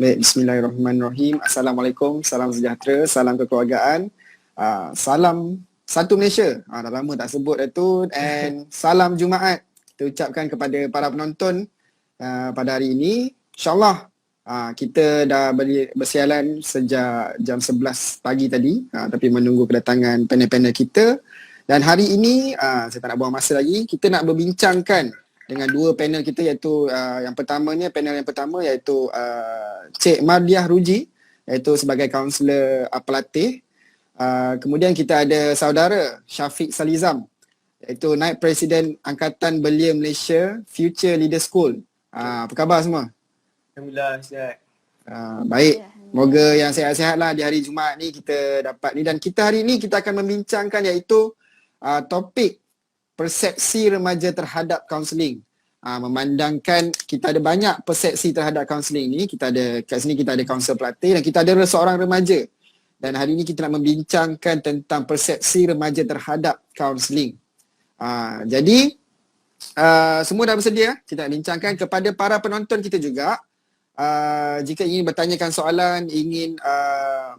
Baik, bismillahirrahmanirrahim. Assalamualaikum, salam sejahtera, salam kekeluargaan. Salam satu Malaysia. Dah lama tak sebut itu. And salam Jumaat kita ucapkan kepada para penonton pada hari ini. InsyaAllah kita dah bersiaran sejak jam 11 pagi tadi, tapi menunggu kedatangan panel-panel kita. Dan hari ini saya tak nak buang masa lagi, kita nak berbincangkan dengan dua panel kita, iaitu panel yang pertama iaitu Cik Mardiah Ruji, iaitu sebagai kaunselor pelatih. Kemudian kita ada saudara Syafiq Salizam, iaitu Naib Presiden Angkatan Belia Malaysia Future Leader School. Apa khabar semua? Alhamdulillah, sihat. Baik, moga yang sihat-sihat lah di hari Jumaat ni kita dapat ni. Dan kita hari ni kita akan membincangkan iaitu topik persepsi remaja terhadap kaunseling. Memandangkan kita ada banyak persepsi terhadap kaunseling ni. Kat sini kita ada kaunselor pelatih dan kita ada seorang remaja. Dan hari ini kita nak membincangkan tentang persepsi remaja terhadap kaunseling. Jadi semua dah bersedia. Kita nak bincangkan kepada para penonton kita juga. Jika ingin bertanyakan soalan, ingin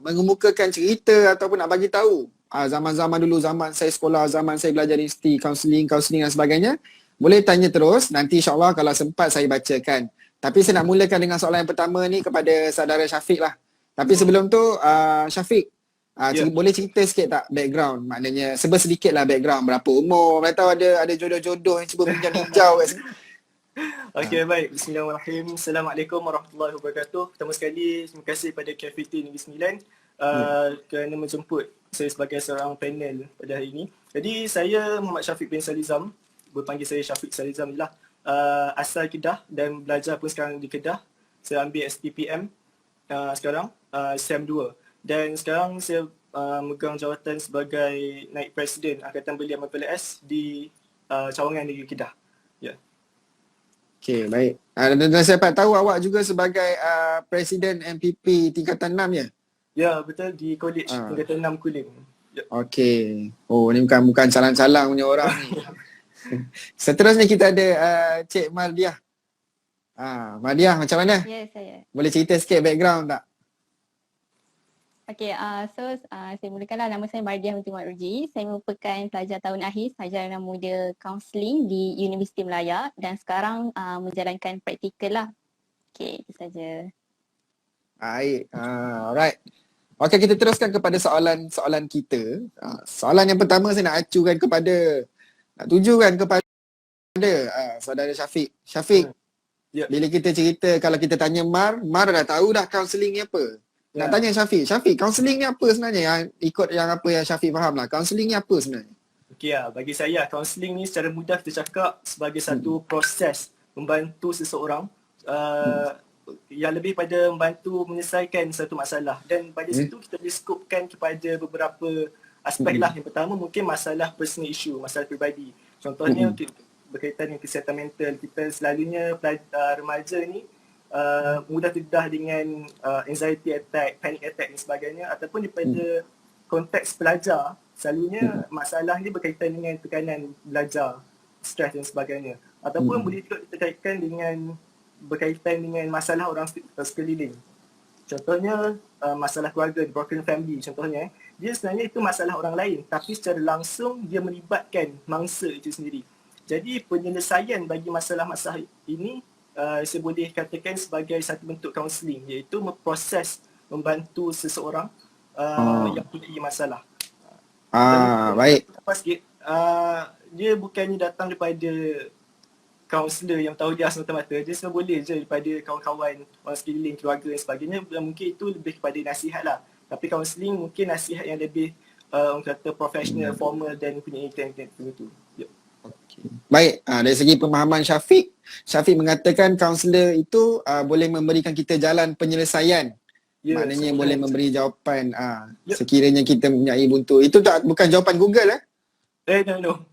mengemukakan cerita ataupun nak bagi tahu zaman-zaman dulu, zaman saya sekolah, zaman saya belajar di universiti, kaunseling dan sebagainya, boleh tanya terus. Nanti insyaAllah kalau sempat saya bacakan. Tapi saya nak mulakan dengan soalan yang pertama ni kepada saudara Syafiq lah. Tapi sebelum tu Syafiq, boleh cerita sikit tak background? Maknanya sedikit lah background, berapa umur, mana tahu ada jodoh-jodoh yang cuba pinjam hijau kat sini. Okey, baik. Bismillahirrahmanirrahim. Assalamualaikum warahmatullahi wabarakatuh. Pertama sekali, terima kasih kepada KFT Negeri Sembilan kerana menjemput saya sebagai seorang panel pada hari ini. Jadi saya Muhammad Syafiq bin Salizam, berpanggil saya Syafiq Salizam je lah. Asal Kedah dan belajar pun sekarang di Kedah. Saya ambil SPPM sekarang, SEM 2. Dan sekarang saya megang jawatan sebagai Naib Presiden Angkatan Belia MPLS di Cawangan Negeri Kedah. Ya. Okey, baik. Dan saya dapat tahu awak juga sebagai Presiden MPP tingkatan 6 ya? Ya, betul, di College tingkatan 6 Kulim. Ya. Okey. Oh, ni bukan calang-calang punya orang ni. Seterusnya kita ada Cik Mardiah. Mardiah, macam mana? Ya, saya. Boleh cerita sikit background tak? Okey, saya mulakanlah. Nama saya Mardiah binti Muhammad Ruji. Saya merupakan pelajar tahun akhir sarjana muda kaunseling di Universiti Melaya dan sekarang menjalankan praktikal lah. Okey, itu saja. Baik, alright. Okey, kita teruskan kepada soalan kita. Soalan yang pertama saya nak acukan nak tujukan kepada saudara Syafiq. Syafiq, bila kita cerita, kalau kita tanya Mar dah tahu dah kaunseling ni apa. Nak tanya Syafiq, kaunseling ni apa sebenarnya? Yang ikut yang apa yang Syafiq faham lah. Kaunseling ni apa sebenarnya? Okey bagi saya kaunseling ni secara mudah kita cakap sebagai satu proses membantu seseorang yang lebih pada membantu menyelesaikan satu masalah. Dan pada situ kita boleh skopkan kepada beberapa aspek lah. Yang pertama mungkin masalah personal issue, masalah peribadi. Contohnya berkaitan dengan kesihatan mental. Kita selalunya remaja ni mudah terdedah dengan anxiety attack, panic attack dan sebagainya, ataupun daripada konteks pelajar selalunya masalah ni berkaitan dengan tekanan belajar, stres dan sebagainya, ataupun boleh juga berkaitan dengan masalah orang sekeliling. Contohnya masalah keluarga, broken family contohnya, dia sebenarnya itu masalah orang lain tapi secara langsung dia melibatkan mangsa itu sendiri. Jadi penyelesaian bagi masalah-masalah ini saya boleh katakan sebagai satu bentuk kaunseling, iaitu membantu seseorang yang punya masalah. Baik. Sikit, dia bukannya datang daripada kaunselor yang tahu dia semata-mata. Dia semua boleh je daripada kawan-kawan, orang sekeliling, keluarga dan sebagainya. Mungkin itu lebih kepada nasihat lah. Tapi kaunseling mungkin nasihat yang lebih orang kata profesional, formal dan punya intent itu. Baik, dari segi pemahaman Syafiq mengatakan kaunselor itu boleh memberikan kita jalan penyelesaian. Maknanya boleh memberi jawapan sekiranya kita mempunyai buntu. Itu bukan jawapan Google No.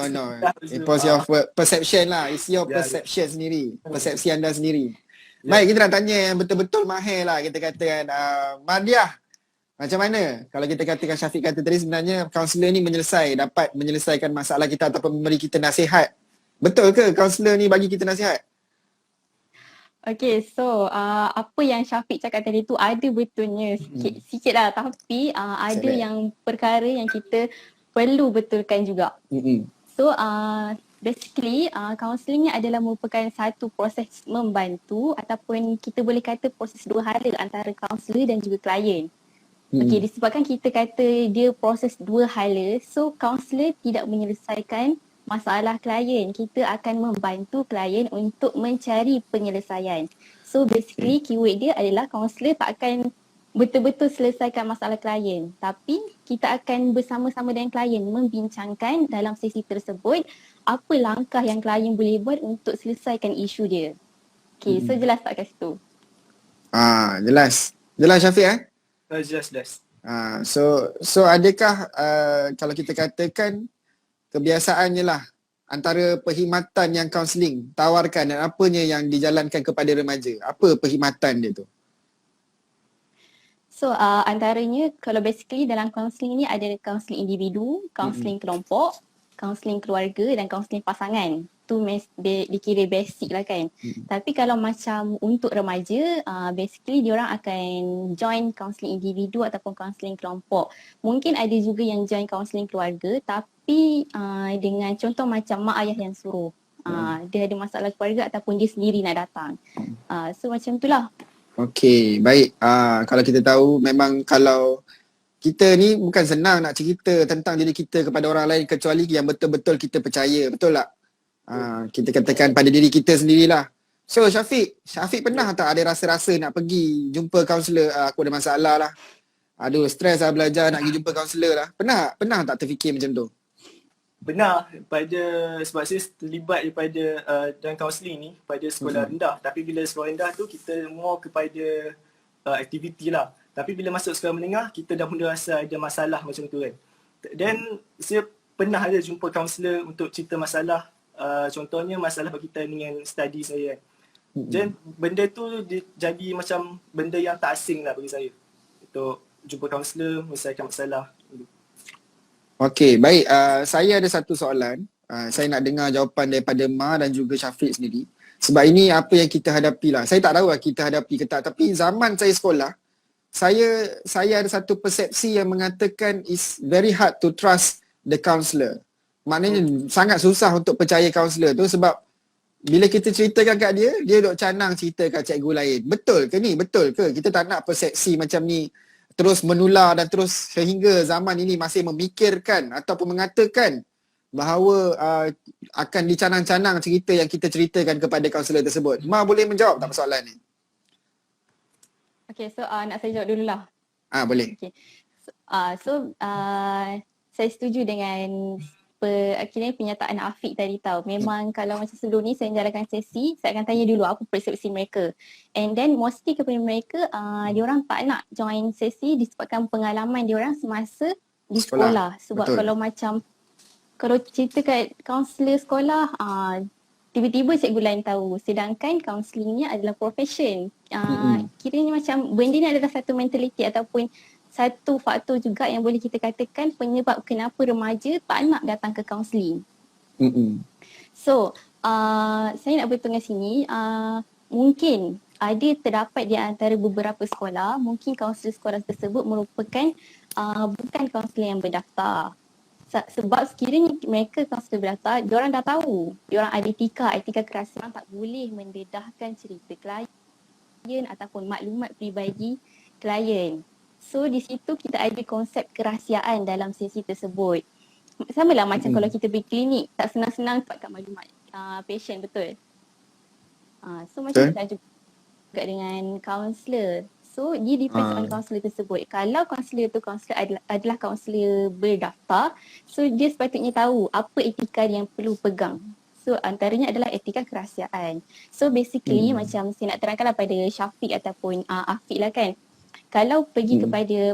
No. It was your perception lah. It's your perception sendiri. Persepsi anda sendiri. Baik, kita nak tanya yang betul-betul mahir lah. Kita katakan Mardiah, macam mana kalau kita katakan Syafiq kata tadi sebenarnya kaunselor ni dapat menyelesaikan masalah kita ataupun memberi kita nasihat. Betul ke kaunselor ni bagi kita nasihat? Okay, so apa yang Syafiq cakap tadi tu ada betulnya sikit lah, tapi ada Correct. yang perkara yang kita perlu betulkan juga. So basically counselling ni adalah merupakan satu proses membantu ataupun kita boleh kata proses dua hala antara kaunselor dan juga klien. Okay, disebabkan kita kata dia proses dua hala, so kaunselor tidak menyelesaikan masalah klien. Kita akan membantu klien untuk mencari penyelesaian. So basically keyword dia adalah kaunselor tak akan betul-betul selesaikan masalah klien, tapi kita akan bersama-sama dengan klien membincangkan dalam sesi tersebut apa langkah yang klien boleh buat untuk selesaikan isu dia. Okay, so jelas tak kat situ? Jelas. Jelas Syafiq Jelas. So adakah kalau kita katakan kebiasaannya lah antara perkhidmatan yang kaunseling tawarkan dan apanya yang dijalankan kepada remaja? Apa perkhidmatan dia tu? So antaranya kalau basically dalam kaunseling ni ada kaunseling individu, kaunseling kelompok, kaunseling keluarga dan kaunseling pasangan. Tu dikira basic lah kan. Tapi kalau macam untuk remaja, basically diorang akan join kaunseling individu ataupun kaunseling kelompok. Mungkin ada juga yang join kaunseling keluarga tapi dengan contoh macam mak ayah yang suruh. Dia ada masalah keluarga ataupun dia sendiri nak datang. So macam itulah. Okey, baik. Kalau kita tahu memang kalau kita ni bukan senang nak cerita tentang diri kita kepada orang lain kecuali yang betul-betul kita percaya, betul tak? Kita katakan pada diri kita sendirilah. So Syafiq pernah tak ada rasa-rasa nak pergi jumpa kaunselor? Aku ada masalah lah. Aduh, stres lah belajar nak pergi jumpa kaunselor lah. Pernah tak terfikir macam tu? Benar, sebab saya terlibat daripada dalam kaunseling ni pada sekolah rendah. Tapi bila sekolah rendah tu kita more kepada aktiviti lah. Tapi bila masuk sekolah menengah kita dah mula rasa ada masalah macam tu kan. Dan saya pernah ada jumpa kaunselor untuk cerita masalah. Contohnya masalah berkaitan dengan study saya kan. Dan benda tu jadi macam benda yang tak asing lah bagi saya. Untuk jumpa kaunselor, menyelesaikan masalah. Okey, baik. Saya ada satu soalan. Saya nak dengar jawapan daripada Ma dan juga Syafiq sendiri. Sebab ini apa yang kita hadapi lah. Saya tak tahu lah kita hadapi ke tak. Tapi zaman saya sekolah, saya ada satu persepsi yang mengatakan it's very hard to trust the counselor. Maknanya sangat susah untuk percaya kaunselor tu sebab bila kita ceritakan kat dia duk canang cerita kat cikgu lain. Betul ke ni? Betul ke? Kita tak nak persepsi macam ni terus menular dan terus sehingga zaman ini masih memikirkan ataupun mengatakan bahawa akan dicanang-canang cerita yang kita ceritakan kepada kaunselor tersebut. Ma boleh menjawab tak persoalan ni? Okay, so nak saya jawab dululah. Boleh. Okay. So saya setuju dengan akhirnya penyataan Afiq tadi tahu. Memang kalau macam sebelum ni saya jalankan sesi, saya akan tanya dulu apa persepsi mereka. And then mostly kepada mereka, diorang tak nak join sesi disebabkan pengalaman diorang semasa di sekolah. Sebab betul. Kalau cerita kat kaunselor sekolah, tiba-tiba cikgu lain tahu. Sedangkan kaunseling ni adalah profession. Kiranya macam benda ni adalah satu mentaliti ataupun satu faktor juga yang boleh kita katakan penyebab kenapa remaja tak nak datang ke kaunseling. So, saya nak betulkan sini, mungkin ada terdapat di antara beberapa sekolah, mungkin kaunselor sekolah tersebut merupakan bukan kaunselor yang berdaftar. Sebab sekiranya mereka kaunselor berdaftar, diorang dah tahu, diorang ada etika kerasian, tak boleh mendedahkan cerita klien ataupun maklumat peribadi klien. So di situ kita ada konsep kerahsiaan dalam sesi tersebut. Sama lah macam kalau kita pergi klinik, tak senang-senang dapatkan maklumat patient, betul? So macam tu juga dengan kaunselor. So dia depends on kaunselor tersebut. Kalau kaunselor tu adalah kaunselor berdaftar, so dia sepatutnya tahu apa etika yang perlu pegang. So antaranya adalah etika kerahsiaan. So basically macam saya nak terangkanlah pada Syafiq ataupun Afiq lah kan. Kalau pergi kepada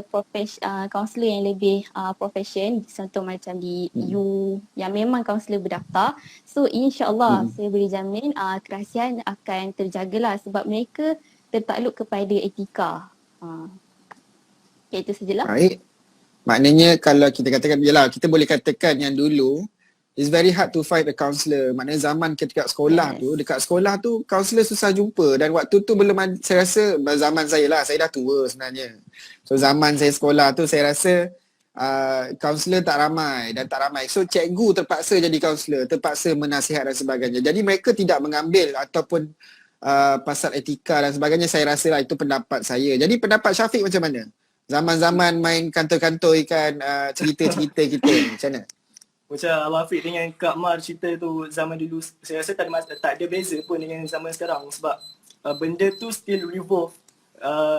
kaunselor yang lebih profession, contoh macam di U yang memang kaunselor berdaftar, so insyaAllah saya boleh jamin kerahsiaan akan terjagalah sebab mereka tertakluk kepada etika. Itu sajalah. Baik. Maknanya kalau kita katakan, yelah kita boleh katakan yang dulu it's very hard to find a counsellor. Maknanya zaman ketika sekolah tu, dekat sekolah tu counsellor susah jumpa, dan waktu tu belum saya rasa zaman saya lah, saya dah tua sebenarnya. So zaman saya sekolah tu saya rasa kaunselor tak ramai dan tak ramai. So cikgu terpaksa jadi kaunselor, terpaksa menasihat dan sebagainya. Jadi mereka tidak mengambil ataupun pasal etika dan sebagainya. Saya rasa lah itu pendapat saya. Jadi pendapat Syafiq macam mana? Zaman-zaman main kantor-kantor ikan, cerita-cerita kita macam mana? Macam Abang Afiq dengan Kak Mar cerita tu zaman dulu, saya rasa tak ada beza pun dengan zaman sekarang, sebab benda tu still revolve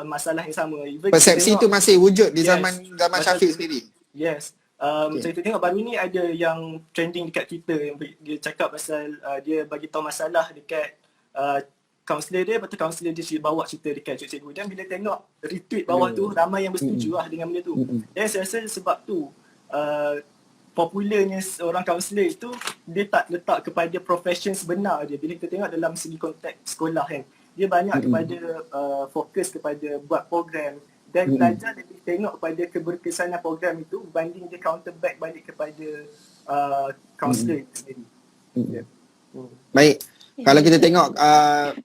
masalah yang sama. Even persepsi tu masih wujud di zaman Syafiq sendiri. Yes. Macam kita tengok baru ni ada yang trending dekat Twitter yang dia cakap pasal dia bagi tahu masalah dekat kaunselor dia, lepas tu kaunselor dia bawa cerita dekat cikgu, dan bila tengok retweet bawah tu ramai yang bersetuju lah dengan benda tu. Dan saya rasa sebab tu popularnya seorang kaunselor itu dia tak letak kepada profession sebenar dia. Bila kita tengok dalam segi konteks sekolah kan, dia banyak kepada fokus kepada buat program dan pelajar lebih tengok kepada keberkesanan program itu berbanding dia counter back balik kepada kaunselor itu sendiri. Baik. Kalau kita tengok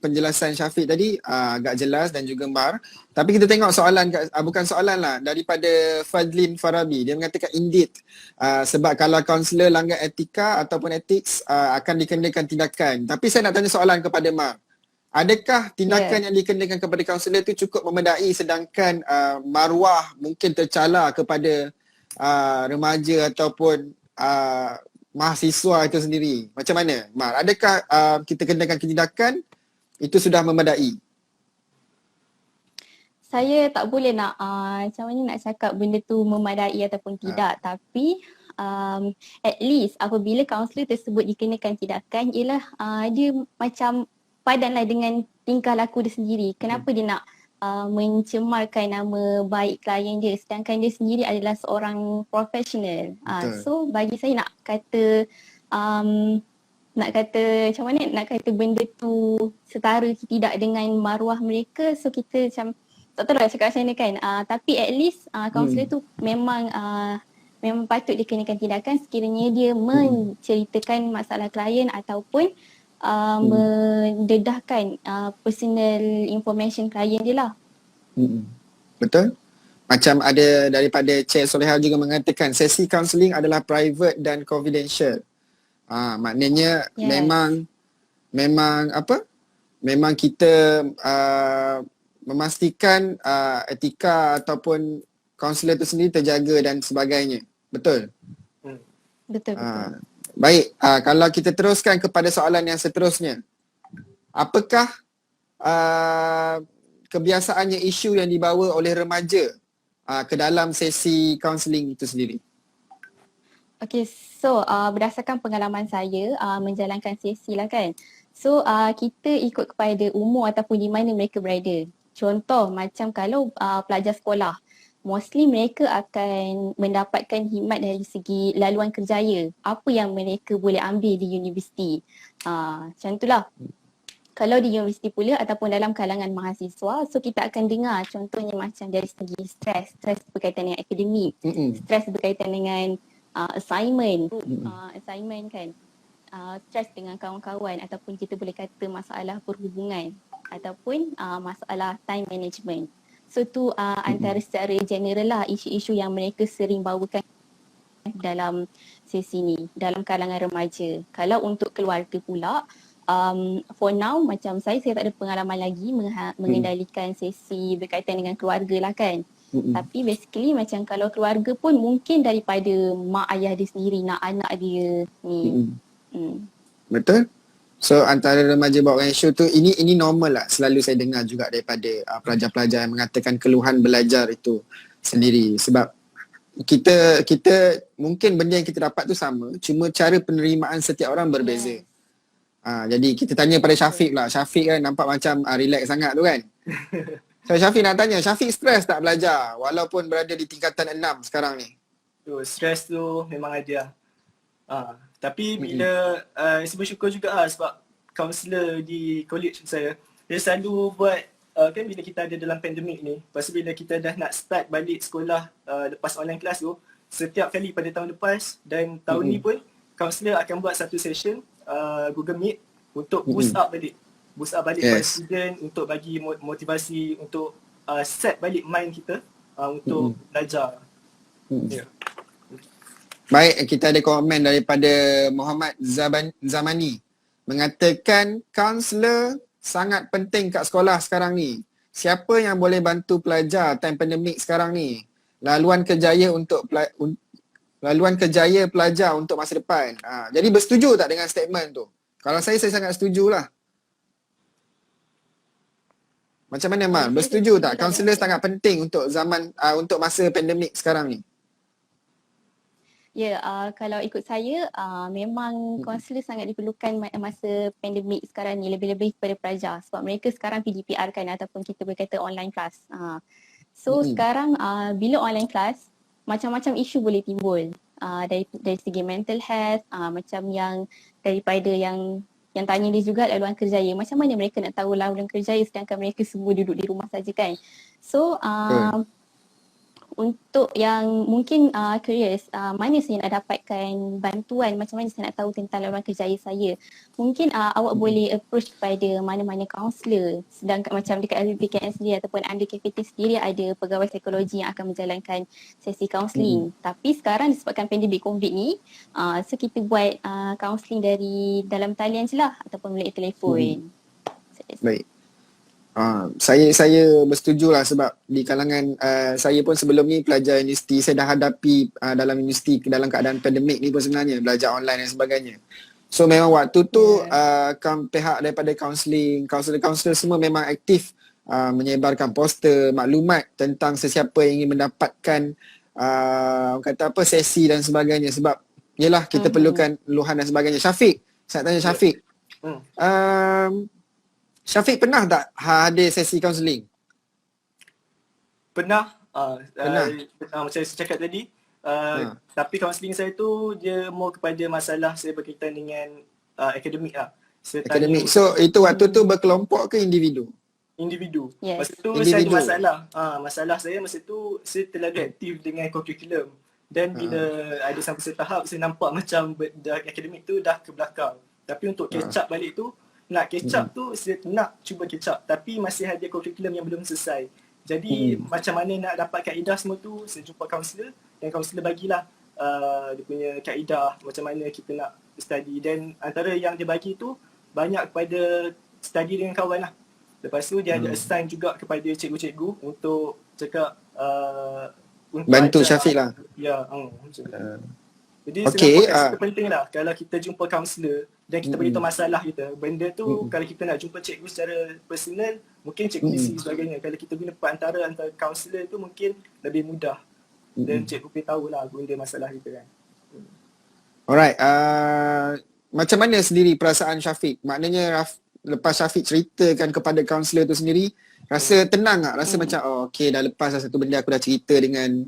penjelasan Syafiq tadi agak jelas dan juga Mar. Tapi kita tengok soalan, bukan soalan lah, daripada Fadlin Farabi. Dia mengatakan indeed sebab kalau kaunselor langgar etika ataupun ethics akan dikenakan tindakan. Tapi saya nak tanya soalan kepada Mar. Adakah tindakan yang dikenakan kepada kaunselor itu cukup memedai, sedangkan maruah mungkin tercela kepada remaja ataupun mahasiswa itu sendiri? Macam mana, Mar? Adakah kita kenakan tindakan itu sudah memadai? Saya tak boleh nak macam mana nak cakap benda tu memadai ataupun tidak, tapi at least apabila kaunselor tersebut dikenakan tindakan ialah dia macam padanlah dengan tingkah laku dia sendiri. Kenapa dia nak mencemarkan nama baik klien dia sedangkan dia sendiri adalah seorang profesional. So bagi saya nak kata macam mana nak kata benda tu setara tidak dengan maruah mereka, so kita macam tak tahu lah cakap macam mana kan. Tapi at least kaunselor tu memang patut dikenakan tindakan sekiranya dia menceritakan masalah klien ataupun mendedahkan personal information klien dia lah. Betul. Macam ada daripada Chair Soleha juga mengatakan sesi counselling adalah private dan confidential. Maknanya memang apa? Memang kita memastikan etika ataupun kaunselor itu sendiri terjaga dan sebagainya. Betul? Betul. Baik, kalau kita teruskan kepada soalan yang seterusnya. Apakah kebiasaannya isu yang dibawa oleh remaja ke dalam sesi kaunseling itu sendiri? Okay, so berdasarkan pengalaman saya menjalankan sesi lah kan. So kita ikut kepada umur ataupun di mana mereka berada. Contoh macam kalau pelajar sekolah, mostly mereka akan mendapatkan khidmat dari segi laluan kerjaya. Apa yang mereka boleh ambil di universiti. Macam itulah. Kalau di universiti pula ataupun dalam kalangan mahasiswa, so kita akan dengar contohnya macam dari segi stres berkaitan dengan akademik, stres berkaitan dengan assignment kan, stres dengan kawan-kawan ataupun kita boleh kata masalah perhubungan ataupun masalah time management. So tu antara secara general lah isu-isu yang mereka sering bawakan dalam sesi ni, dalam kalangan remaja. Kalau untuk keluarga pula, for now macam saya tak ada pengalaman lagi mengendalikan sesi berkaitan dengan keluarga lah kan. Tapi basically macam kalau keluarga pun mungkin daripada mak ayah dia sendiri nak anak dia ni. Betul? So antara remaja bawa isu tu ini normal lah, selalu saya dengar juga daripada pelajar-pelajar yang mengatakan keluhan belajar itu sendiri. Sebab kita mungkin benda yang kita dapat tu sama, cuma cara penerimaan setiap orang berbeza. Jadi kita tanya pada Syafiq lah. Syafiq kan nampak macam relax sangat tu kan. So Syafiq nak tanya, Syafiq stres tak belajar walaupun berada di tingkatan 6 sekarang ni? Stres tu memang ada. Tapi bila saya bersyukur juga sebab kaunselor di college saya, dia selalu buat kan bila kita ada dalam pandemik ni, lepas bila kita dah nak start balik sekolah lepas online class tu, setiap kali pada tahun lepas dan tahun ni pun kaunselor akan buat satu session Google Meet untuk boost up balik para student, untuk bagi motivasi, untuk set balik mind kita untuk belajar. Yeah. Baik, kita ada komen daripada Muhammad Zamani mengatakan kaunselor sangat penting kat sekolah sekarang ni. Siapa yang boleh bantu pelajar time pandemik sekarang ni? Laluan kerjaya pelajar untuk masa depan. Jadi bersetuju tak dengan statement tu? Kalau saya sangat setujulah. Macam mana Mal? Bersetuju tak? Kaunselor sangat penting untuk untuk masa pandemik sekarang ni. Ya, kalau ikut saya, memang kaunselor sangat diperlukan masa pandemik sekarang ni, lebih-lebih kepada pelajar sebab mereka sekarang PGPR kan, ataupun kita boleh kata online class. Sekarang bila online class, macam-macam isu boleh timbul dari segi mental health, macam yang daripada yang tanya dia juga laluan kerjaya. Macam mana mereka nak tahu laluan kerjaya sedangkan mereka semua duduk di rumah saja kan. So untuk yang mungkin curious, mana saya nak dapatkan bantuan, macam mana saya nak tahu tentang laluan kerjaya saya, mungkin awak boleh approach kepada mana-mana kaunselor. Sedangkan macam dekat LPKN sendiri ataupun under KPT sendiri ada pegawai psikologi yang akan menjalankan sesi kaunseling. Tapi sekarang disebabkan pandemik COVID ni, so kita buat kaunseling dari dalam talian je lah ataupun melalui telefon. Baik. Saya bersetuju lah sebab di kalangan saya pun sebelum ni pelajar universiti, saya dah hadapi dalam universiti dalam keadaan pandemik ni pun sebenarnya belajar online dan sebagainya. So memang waktu tu pihak daripada kaunselor semua memang aktif menyebarkan poster, maklumat tentang sesiapa yang ingin mendapatkan sesi dan sebagainya sebab yelah kita perlukan luahan dan sebagainya. Syafiq, saya tanya Syafiq. Syafiq pernah tak ada sesi kaunseling? Pernah. Macam saya cakap tadi, tapi kaunseling saya tu dia more kepada masalah saya berkaitan dengan akademik lah. Akademik. So itu waktu tu berkelompok ke individu? Individu. Yes. Masa tu saya ada masalah. Masalah saya masa tu saya terlalu aktif dengan co-curriculum. Dan bila ada sampai setahap saya nampak macam akademik tu dah ke belakang. Tapi untuk catch up balik tu, nak catch up tu saya nak cuba catch up tapi masih ada curriculum yang belum selesai. Jadi macam mana nak dapat kaedah semua tu, saya jumpa kaunselor dan kaunselor bagilah dia punya kaedah macam mana kita nak study. Dan antara yang dia bagi tu banyak kepada study dengan kawan lah. Lepas tu dia ada assign juga kepada cikgu-cikgu untuk cakap untuk bantu ajar. Syafiq lah. Ya, macam tu. Jadi saya nampak itu penting lah kalau kita jumpa kaunselor dan kita beritahu masalah kita. Benda tu kalau kita nak jumpa cikgu secara personal, mungkin cikgu isi sebagainya. Kalau kita guna perantara antara kaunselor tu mungkin lebih mudah. Dan cikgu boleh tahu lah benda masalah kita kan. Alright, macam mana sendiri perasaan Syafiq? Maknanya lepas Syafiq ceritakan kepada kaunselor tu sendiri, rasa tenang tak? Rasa macam okay dah lepas lah satu benda aku dah cerita dengan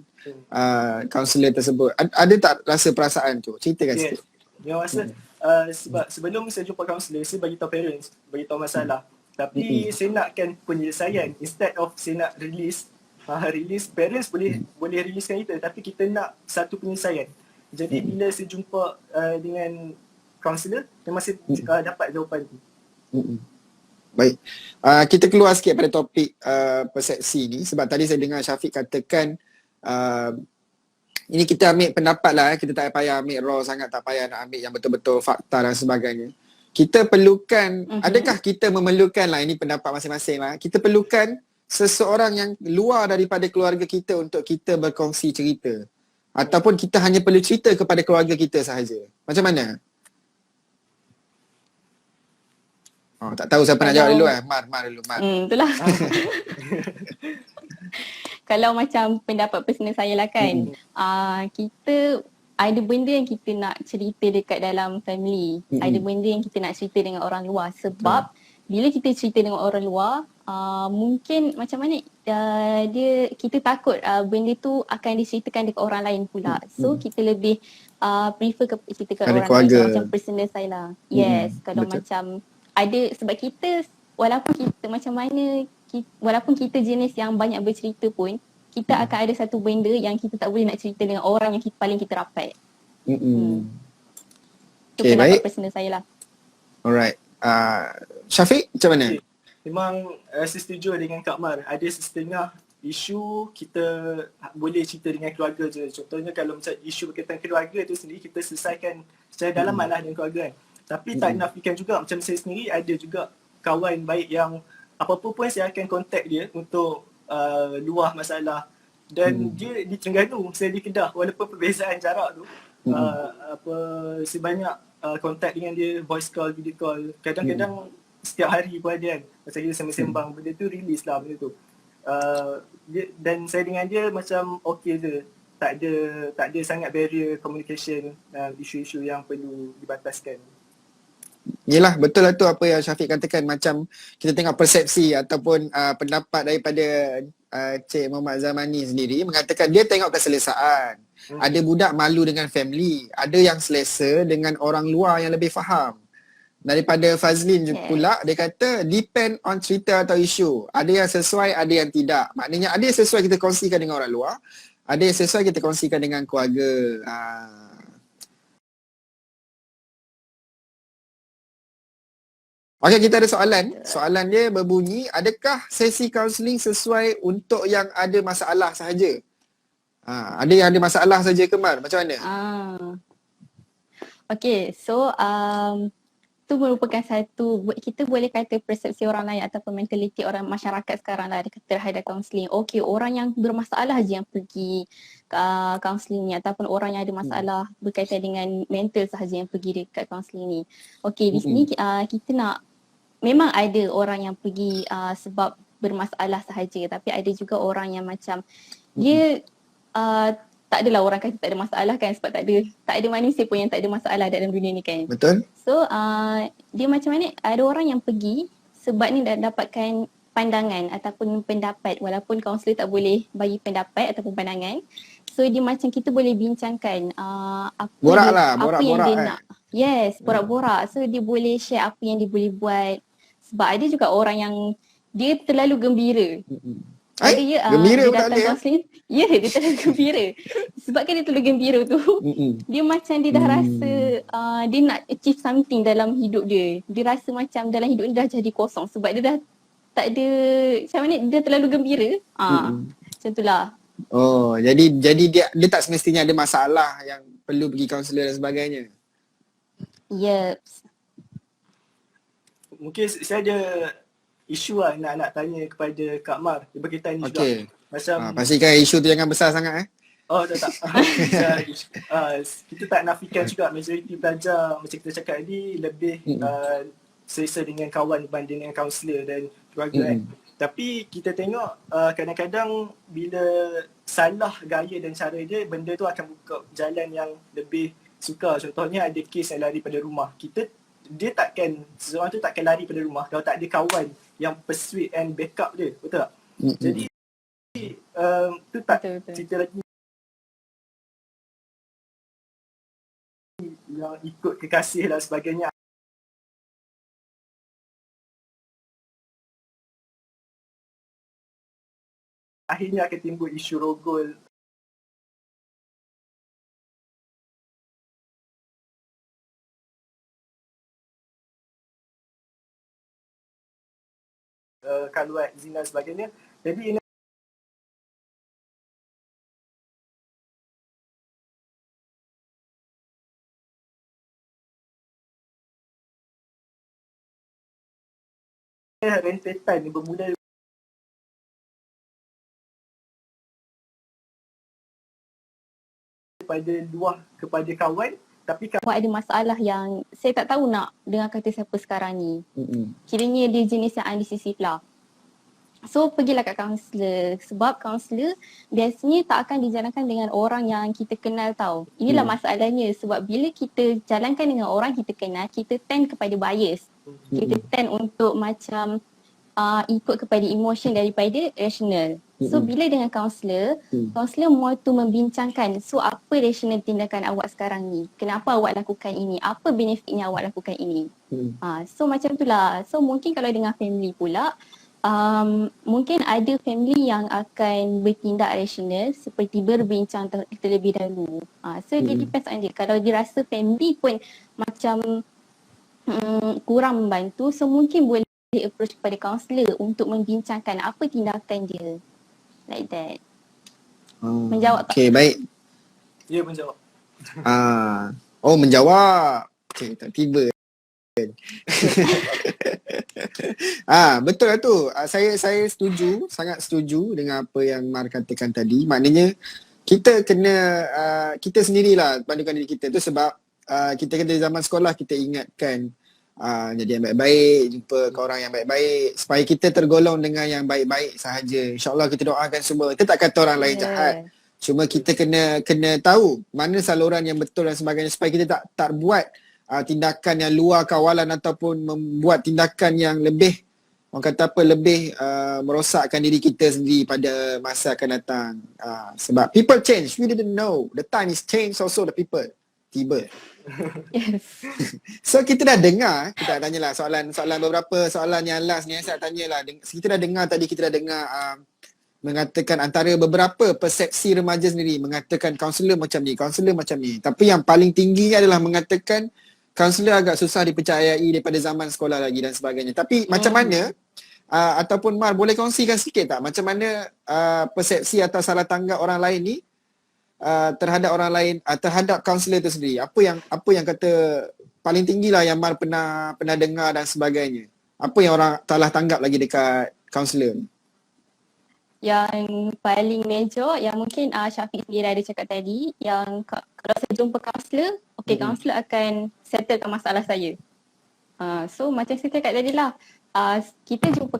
kaunselor tersebut. Ada tak rasa perasaan tu? Ceritakan sikit. Yang rasa sebab sebelum saya jumpa kaunselor, saya bagi tahu parents, bagi tahu masalah. Tapi saya nakkan penyelesaian instead of saya nak release parents boleh releasekan kita tapi kita nak satu penyelesaian. Jadi bila saya jumpa dengan kaunselor, memang saya dapat jawapan tu. Baik. Kita keluar sikit pada topik persepsi ni sebab tadi saya dengar Syafiq katakan ini kita ambil pendapat lah, kita tak payah ambil raw sangat, tak payah nak ambil yang betul-betul fakta dan sebagainya. Kita perlukan, adakah kita memerlukan lah, ini pendapat masing-masing lah, kita perlukan seseorang yang luar daripada keluarga kita untuk kita berkongsi cerita ataupun kita hanya perlu cerita kepada keluarga kita sahaja. Macam mana? Tak tahu siapa nak jawab dulu Mar dulu. Itulah. Kalau macam pendapat personal saya lah kan, kita ada benda yang kita nak cerita dekat dalam family, ada benda yang kita nak cerita dengan orang luar sebab bila kita cerita dengan orang luar, mungkin macam mana kita takut benda tu akan diceritakan dekat orang lain pula. So kita lebih prefer cerita ke orang lain macam personal saya lah. Yes, kalau betul. Macam ada sebab kita walaupun kita macam mana walaupun kita jenis yang banyak bercerita pun, kita akan ada satu benda yang kita tak boleh nak cerita dengan orang yang paling kita rapat. Itu Okay, pendapat baik. personal saya lah. Alright. Syafiq, macam mana? Okay. Memang saya setuju dengan Kak Mar. Ada setengah isu kita boleh cerita dengan keluarga je. Contohnya kalau macam isu berkaitan keluarga tu sendiri kita selesaikan secara dalaman lah dengan keluarga kan. Tapi tak nafikan juga macam saya sendiri ada juga kawan baik yang apa-apa pun saya akan contact dia untuk luah masalah. Dan dia di Terengganu, saya di Kedah. Walaupun perbezaan jarak tu, sebanyak contact dengan dia, voice call, video call. Kadang-kadang setiap hari pun ada kan. Macam kita sembang-sembang, benda tu release lah benda tu. Dan saya dengan dia macam okey je. Tak ada sangat barrier communication, isu-isu yang perlu dibataskan. Yelah, betul lah tu apa yang Syafiq katakan. Macam kita tengok persepsi ataupun pendapat daripada Cik Muhammad Zamani sendiri mengatakan dia tengok keselesaan. Ada budak malu dengan family, ada yang selesa dengan orang luar yang lebih faham. Daripada Fazlin pula, dia kata depend on cerita atau isu. Ada yang sesuai, ada yang tidak. Maknanya ada yang sesuai kita kongsikan dengan orang luar, ada yang sesuai kita kongsikan dengan keluarga. Okey, kita ada soalan. Soalan dia berbunyi, adakah sesi kaunseling sesuai untuk yang ada masalah sahaja? Ada yang ada masalah saja ke, Mar? Macam mana? Okay, so itu merupakan satu, kita boleh kata persepsi orang lain ataupun mentaliti orang masyarakat sekarang lah terhadap kaunseling. Okay, orang yang bermasalah je yang pergi kaunseling ni ataupun orang yang ada masalah berkaitan dengan mental sahaja yang pergi dekat kaunseling ni. Okay, di sini kita nak, memang ada orang yang pergi sebab bermasalah sahaja, tapi ada juga orang yang macam dia tak adalah orang kata tak ada masalah kan, sebab tak ada manusia pun yang tak ada masalah dalam dunia ni kan. Betul. So dia macam mana, ada orang yang pergi sebab ni dah dapatkan pandangan ataupun pendapat, walaupun kaunselor tak boleh bagi pendapat ataupun pandangan. So dia macam kita boleh bincangkan apa yang dia nak. Yes, borak-borak. So dia boleh share apa yang dia boleh buat. Sebab ada juga orang yang dia terlalu gembira. Gembira dia pun tak datang boleh. kaunseling, dia terlalu gembira. Sebabkan dia terlalu gembira tu, dia macam dia dah rasa dia nak achieve something dalam hidup dia. Dia rasa macam dalam hidup dia dah jadi kosong sebab dia dah tak ada, macam mana, dia terlalu gembira. Macam itulah. Oh, jadi dia tak semestinya ada masalah yang perlu pergi kaunselor dan sebagainya. Yep. Mungkin saya ada isu lah nak tanya kepada Kak Mar berkaitan ni juga. Macam pastikan isu tu jangan besar sangat Oh tak. Kita tak nafikan juga majoriti pelajar macam kita cakap tadi lebih selesa dengan kawan berbanding dengan kaunselor dan keluarga kan. Tapi kita tengok kadang-kadang bila salah gaya dan cara dia, benda tu akan buka jalan yang lebih sukar. Contohnya ada kes yang lari pada rumah. Seseorang tu takkan lari pada rumah kalau tak ada kawan yang persuade and backup dia, betul tak? Jadi tu tak betul. Cerita lagi yang ikut kekasih dan sebagainya. Akhirnya akan timbul isu rogol. Kaluat, zina dan sebagainya. Jadi ini rentetan yang bermula daripada luar kepada kawan, tapi Awak ada masalah yang saya tak tahu nak dengar kata siapa sekarang ni. Kiranya dia jenis yang undecisive lah. So pergilah kat kaunselor, sebab kaunselor biasanya tak akan dijalankan dengan orang yang kita kenal tau. Inilah masalahnya, sebab bila kita jalankan dengan orang kita kenal, kita tend kepada bias. Kita tend untuk macam ikut kepada emotion daripada rational. So bila dengan kaunselor, kaunselor mahu tu membincangkan, so apa rational tindakan awak sekarang ni? Kenapa awak lakukan ini? Apa benefitnya awak lakukan ini? So macam itulah. So mungkin kalau dengan family pula, Mungkin ada family yang akan bertindak rasional seperti berbincang terlebih dahulu. So dia depends on dia. Kalau dia rasa family pun macam kurang membantu, so mungkin boleh approach kepada kaunselor untuk membincangkan apa tindakan dia. Like that. Menjawab tak? Okay, baik. Ya, menjawab. Menjawab. Okay, tak tiba. Betul lah tu. Saya setuju, sangat setuju dengan apa yang Mar katakan tadi. Maknanya kita kena kita sendirilah bandingkan diri kita tu sebab kita kena zaman sekolah kita ingatkan jadi yang baik-baik, jumpa ke orang yang baik-baik supaya kita tergolong dengan yang baik-baik sahaja. InsyaAllah kita doakan semua. Kita tak kata orang lain jahat. Cuma kita kena tahu mana saluran yang betul dan sebagainya supaya kita tak buat tindakan yang luar kawalan ataupun membuat tindakan yang lebih lebih merosakkan diri kita sendiri pada masa akan datang. Sebab people change, we didn't know. The time is changed also the people. Tiba. Yes. So kita dah dengar, kita dah tanyalah soalan beberapa soalan yang last ni saya tanyalah. Kita dah dengar tadi, kita dah dengar mengatakan antara beberapa persepsi remaja sendiri mengatakan kaunselor macam ni, kaunselor macam ni. Tapi yang paling tinggi adalah mengatakan kaunselor agak susah dipercayai daripada zaman sekolah lagi dan sebagainya. Tapi macam mana ataupun Mar boleh kongsikan sikit tak macam mana persepsi atau salah tanggap orang lain ni terhadap orang lain, terhadap kaunselor itu sendiri? Apa yang kata paling tinggi lah yang Mar pernah dengar dan sebagainya? Apa yang orang salah tanggap lagi dekat kaunselor ni? Yang paling major yang mungkin Syafiq sendiri ada cakap tadi, yang kalau saya jumpa kaunselor, kaunselor akan settlekan masalah saya. So macam saya cakap tadi lah, kita jumpa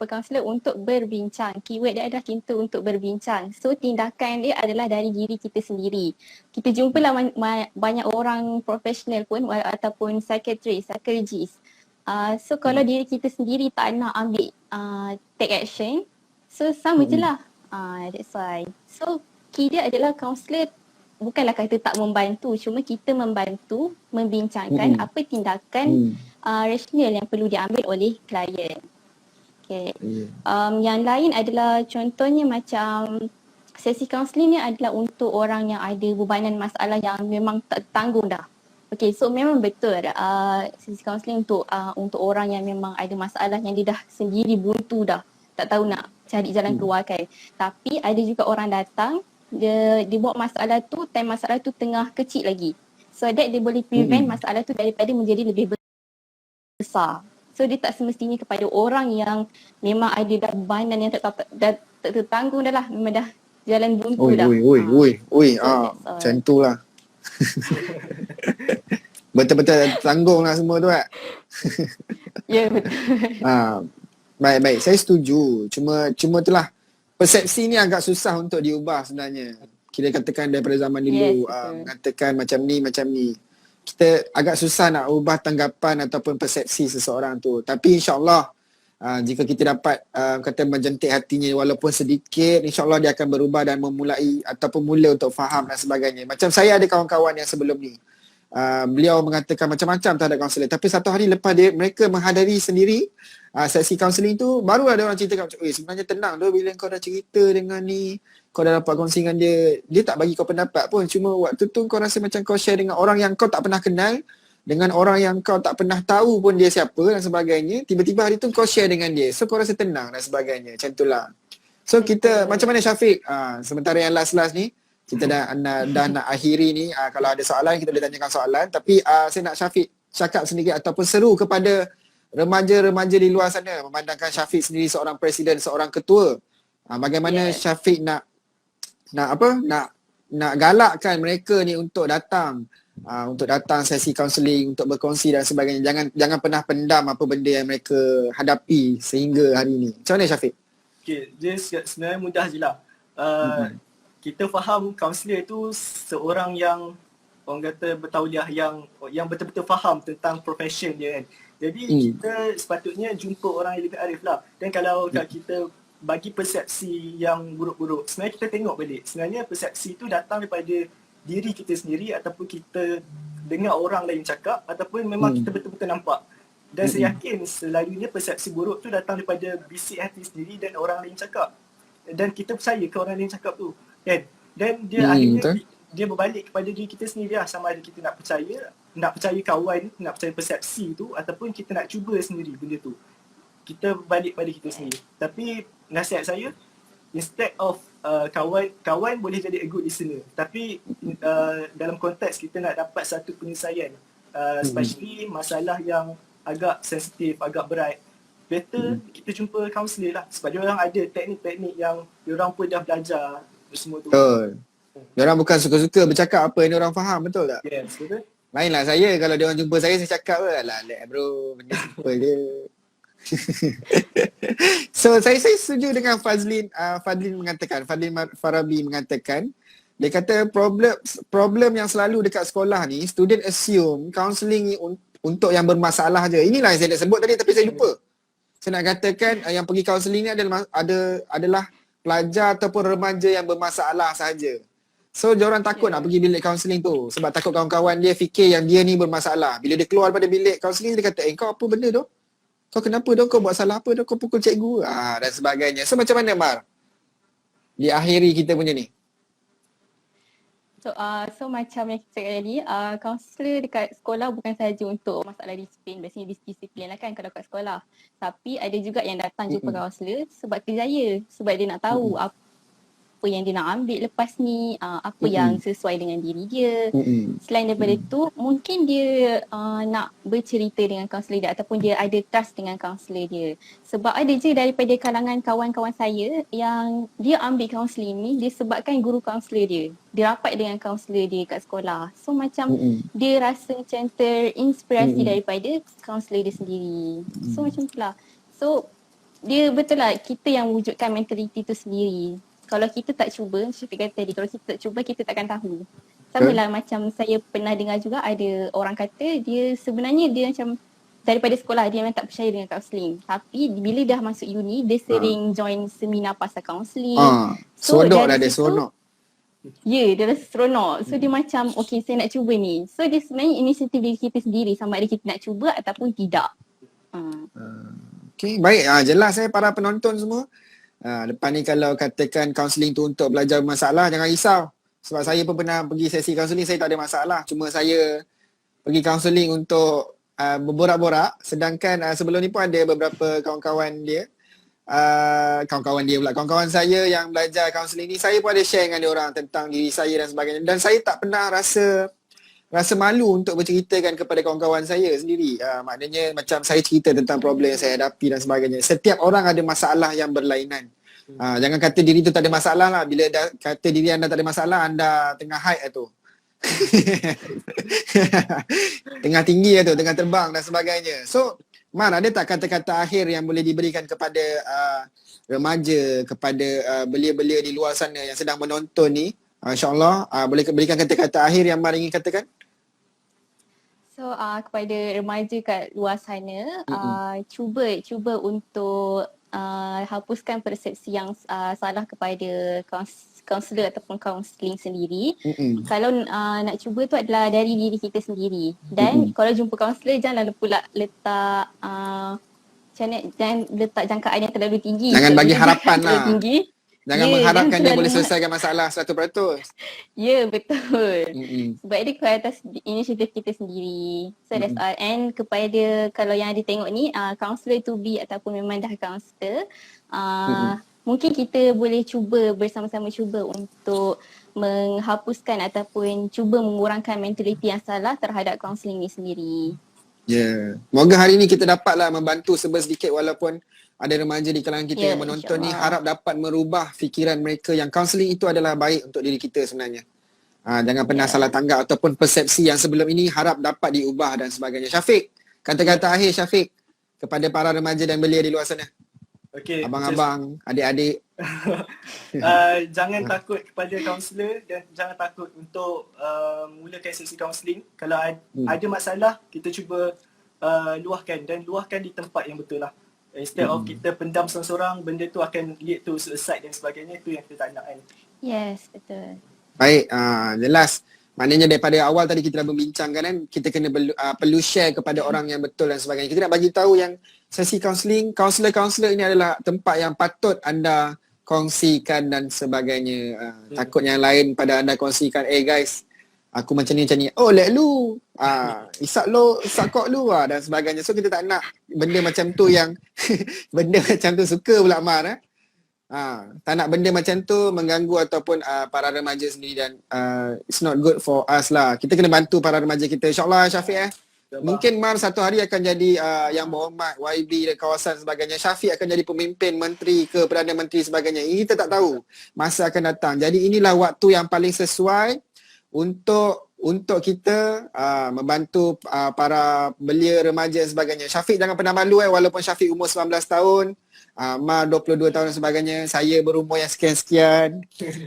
kaunselor untuk berbincang. Keyword dia adalah cinta untuk berbincang. So tindakan dia adalah dari diri kita sendiri. Kita jumpalah banyak orang profesional pun ataupun psychologist. So kalau diri kita sendiri tak nak ambil take action, so sama je lah. That's why. So key dia adalah kaunselor bukanlah kata tak membantu, cuma kita membantu membincangkan apa tindakan rasional yang perlu diambil oleh klien. Okay. Yang lain adalah contohnya macam sesi kaunseling ni adalah untuk orang yang ada bebanan masalah yang memang tak tanggung dah. Okay, so memang betul sesi kaunseling untuk orang yang memang ada masalah yang dia dah sendiri buntu dah, tak tahu nak cari jalan keluar kan. Tapi ada juga orang datang, dia buat masalah tu, time masalah tu tengah kecil lagi. So that dia boleh prevent masalah tu daripada menjadi lebih besar. So dia tak semestinya kepada orang yang memang ada dah bebanan yang tak tertanggung dah lah, memang dah jalan buntu dah. Macam tu lah. Betul-betul tanggung lah semua tu kan. Ya, betul. Baik, saya setuju. Cuma itulah, persepsi ni agak susah untuk diubah sebenarnya. Kita katakan daripada zaman dulu mengatakan macam ni. Kita agak susah nak ubah tanggapan ataupun persepsi seseorang tu. Tapi insyaAllah jika kita dapat kata menjentik hatinya walaupun sedikit, insyaAllah dia akan berubah dan memulai ataupun mula untuk faham dan sebagainya. Macam saya ada kawan-kawan yang sebelum ni, beliau mengatakan macam-macam terhadap kaunselor, tapi satu hari lepas mereka menghadiri sendiri sesi kaunseling tu, baru ada orang cerita macam, sebenarnya tenang tu bila kau dah cerita dengan ni, kau dah dapat kongsi dengan dia tak bagi kau pendapat pun, cuma waktu tu kau rasa macam kau share dengan orang yang kau tak pernah kenal, dengan orang yang kau tak pernah tahu pun dia siapa dan sebagainya, tiba-tiba hari tu kau share dengan dia, so kau rasa tenang dan sebagainya, macam tu lah. So kita, macam mana Syafiq, sementara yang last-last ni, kita dah nak akhiri ni, kalau ada soalan kita boleh tanyakan soalan, tapi saya nak Syafiq cakap sedikit ataupun seru kepada remaja-remaja di luar sana, memandangkan Syafiq sendiri seorang presiden, seorang ketua, bagaimana Syafiq nak galakkan mereka ni untuk datang sesi kaunseling, untuk berkongsi dan sebagainya. Jangan pernah pendam apa benda yang mereka hadapi sehingga hari ni. Macam mana Syafiq? Okay, dia sebenarnya mudah je lah. Kita faham kaunselor itu seorang yang orang kata bertauliah, yang betul-betul faham tentang profession dia kan. Jadi kita sepatutnya jumpa orang yang lebih arif lah. Dan kalau kita bagi persepsi yang buruk-buruk, sebenarnya kita tengok balik. Sebenarnya persepsi itu datang daripada diri kita sendiri, ataupun kita dengar orang lain cakap, ataupun memang kita betul-betul nampak. Dan saya yakin selalunya persepsi buruk tu datang daripada bisik hati sendiri dan orang lain cakap. Dan kita percaya ke orang lain cakap tu, kan? Dan dia akhirnya betul. dia berbalik kepada diri kita sendiri lah, sama ada kita nak percaya kawan, nak percaya persepsi tu, ataupun kita nak cuba sendiri benda tu. Kita balik pada kita sendiri. Tapi nasihat saya, instead of kawan boleh jadi a good listener, tapi dalam konteks kita nak dapat satu penyelesaian, especially masalah yang agak sensitif, agak berat, better kita jumpa kaunselor lah, sebab dia orang ada teknik-teknik yang dia orang pun dah belajar semua tu. Betul. Diorang bukan suka-suka bercakap apa yang diorang faham, betul tak? Yes, betul. Lainlah saya, kalau diorang jumpa saya cakap alah bro, benda simple je. So saya setuju dengan Fadlin Farabi mengatakan, dia kata problem yang selalu dekat sekolah ni, student assume counselling ni untuk yang bermasalah je. Inilah yang saya nak sebut tadi tapi saya lupa. Saya nak katakan yang pergi counselling ni adalah pelajar ataupun remaja yang bermasalah sahaja. So diorang takut nak pergi bilik counselling tu sebab takut kawan-kawan dia fikir yang dia ni bermasalah. Bila dia keluar daripada bilik counselling, dia kata, kau apa benda tu? Kau kenapa dong? Kau buat salah apa dong? Kau pukul cikgu dan sebagainya. So macam mana Mar? Diakhiri kita punya ni. So macam yang kita cakap tadi, kaunselor dekat sekolah bukan sahaja untuk masalah disiplin. Biasanya disiplin lah kan kalau kat sekolah. Tapi ada juga yang datang jumpa kaunselor sebab kerjaya. Sebab dia nak tahu apa yang dia nak ambil lepas ni, apa yang sesuai dengan diri dia. Selain daripada tu, mungkin dia nak bercerita dengan kaunselor dia ataupun dia ada trust dengan kaunselor dia. Sebab ada je daripada kalangan kawan-kawan saya yang dia ambil kaunseling ni disebabkan guru kaunselor dia. Dia rapat dengan kaunselor dia kat sekolah. So macam dia rasa macam terinspirasi daripada kaunselor dia sendiri. So macam itulah. So dia betul lah, kita yang wujudkan mentaliti tu sendiri. Kalau kita tak cuba, Syafiq kata tadi, kalau kita tak cuba, kita takkan tahu. Sama lah macam saya pernah dengar juga ada orang kata dia sebenarnya dia macam daripada sekolah dia memang tak percaya dengan kaunseling. Tapi bila dah masuk uni, dia sering join seminar pasal kaunseling. Seronok dah dia, seronok. Ya, dia rasa seronok. So dia macam, okay saya nak cuba ni. So dia sebenarnya inisiatif diri kita sendiri sama ada kita nak cuba ataupun tidak. Okay, baik. Jelas para penonton semua. Lepas ni kalau katakan kaunseling tu untuk belajar masalah, jangan risau. Sebab saya pun pernah pergi sesi kaunseling, saya tak ada masalah. Cuma saya pergi kaunseling untuk berborak-borak. Sedangkan sebelum ni pun ada beberapa kawan-kawan kawan saya yang belajar kaunseling ni, saya pun ada share dengan dia orang tentang diri saya dan sebagainya. Dan saya tak pernah rasa malu untuk berceritakan kepada kawan-kawan saya sendiri. Maknanya macam saya cerita tentang problem yang saya hadapi dan sebagainya. Setiap orang ada masalah yang berlainan. Jangan kata diri tu tak ada masalah lah. Bila dah kata diri anda tak ada masalah, anda tengah high tu. Tengah tinggi tu, tengah terbang dan sebagainya. So, Mar, ada tak kata-kata akhir yang boleh diberikan kepada remaja, kepada belia-belia di luar sana yang sedang menonton ni? InsyaAllah boleh berikan kata-kata akhir yang Mar ingin katakan? So kepada remaja kat luar sana, cuba untuk hapuskan persepsi yang salah kepada kaunselor ataupun kaunseling sendiri. Kalau nak cuba tu adalah dari diri kita sendiri. Dan kalau jumpa kaunselor, janganlah pula letak jangan letak jangkaan yang terlalu tinggi. Jangan bagi harapan lah. Tinggi. Jangan mengharapkan dia boleh selesaikan masalah 100%. Ya, betul. Sebab dia ke atas inisiatif kita sendiri. So that's all. And kepada kalau yang ada tengok ni, counselor to be ataupun memang dah counselor, mungkin kita boleh cuba bersama-sama cuba untuk menghapuskan ataupun cuba mengurangkan mentaliti yang salah terhadap counselling ni sendiri. Ya. Moga hari ni kita dapatlah membantu sedikit walaupun ada remaja di kalangan kita yang menonton ni, harap dapat merubah fikiran mereka yang kaunseling itu adalah baik untuk diri kita sebenarnya. Jangan pernah salah tanggap ataupun persepsi yang sebelum ini harap dapat diubah dan sebagainya. Syafiq, kata-kata akhir Syafiq kepada para remaja dan belia di luar sana. Okay, abang-abang, adik-adik. Jangan takut kepada kaunselor dan jangan takut untuk mulakan sesi kaunseling. Kalau ada masalah, kita cuba luahkan dan luahkan di tempat yang betul lah. Instead of kita pendam seorang-seorang, benda tu akan lead to suicide dan sebagainya. Itu yang kita tak nak kan. Yes, betul. Baik, jelas. Maknanya daripada awal tadi kita dah membincangkan kan, kita kena perlu share kepada orang yang betul dan sebagainya. Kita nak bagi tahu yang sesi kaunseling, kaunselor ini adalah tempat yang patut anda kongsikan dan sebagainya. Takut yang lain pada anda kongsikan, guys, aku macam ni. Oh, let lu. Isak kok lu dan sebagainya. So kita tak nak benda macam tu yang benda macam tu suka pula Mar. Tak nak benda macam tu mengganggu ataupun para remaja sendiri dan it's not good for us lah. Kita kena bantu para remaja kita. InsyaAllah Syafiq mungkin Mar satu hari akan jadi yang berhormat YB dan kawasan sebagainya. Syafiq akan jadi pemimpin menteri ke Perdana Menteri sebagainya. Ini kita tak tahu masa akan datang. Jadi inilah waktu yang paling sesuai untuk kita membantu para belia remaja dan sebagainya. Syafiq jangan pernah malu walaupun Syafiq umur 19 tahun, Mar 22 tahun dan sebagainya, saya berumur yang sekian-sekian.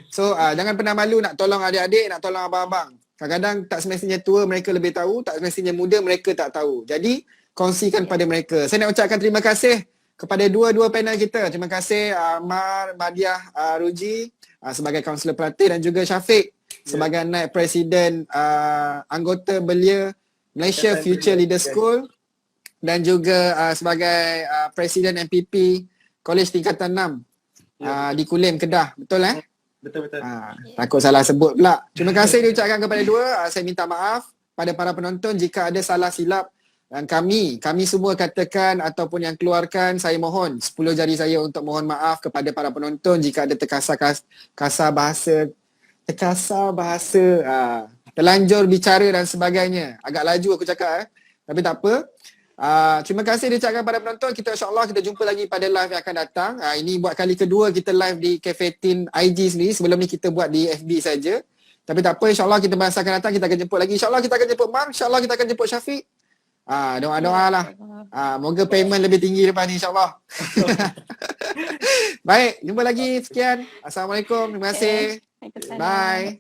So jangan pernah malu nak tolong adik-adik, nak tolong abang-abang. Kadang-kadang tak semestinya tua mereka lebih tahu, tak semestinya muda mereka tak tahu. Jadi kongsikan pada mereka. Saya nak ucapkan terima kasih kepada dua-dua panel kita. Terima kasih Mar, Madiah, Ruji sebagai kaunselor pelatih dan juga Syafiq sebagai naib presiden anggota belia Malaysia Future Leader School dan juga sebagai presiden MPP Kolej Tingkatan 6 di Kulim, Kedah. Betul Betul. Takut salah sebut pula. Terima kasih diucapkan kepada dua. Saya minta maaf pada para penonton jika ada salah silap dan kami semua katakan ataupun yang keluarkan, saya mohon 10 jari saya untuk mohon maaf kepada para penonton jika ada terkasar bahasa, terlanjur bicara dan sebagainya. Agak laju aku cakap tapi tak apa. Terima kasih diucapkan pada penonton. Kita insyaAllah kita jumpa lagi pada live yang akan datang. Ini buat kali kedua kita live di Cafe Tin IG sendiri. Sebelum ni kita buat di FB saja. Tapi tak apa, insyaAllah kita masa akan datang kita akan jemput lagi. InsyaAllah kita akan jemput Mar, InsyaAllah kita akan jemput Syafiq. Doa-doa lah. Moga payment lebih tinggi lepas ni insyaAllah. Baik, jumpa lagi. Sekian. Assalamualaikum. Terima kasih. Bye.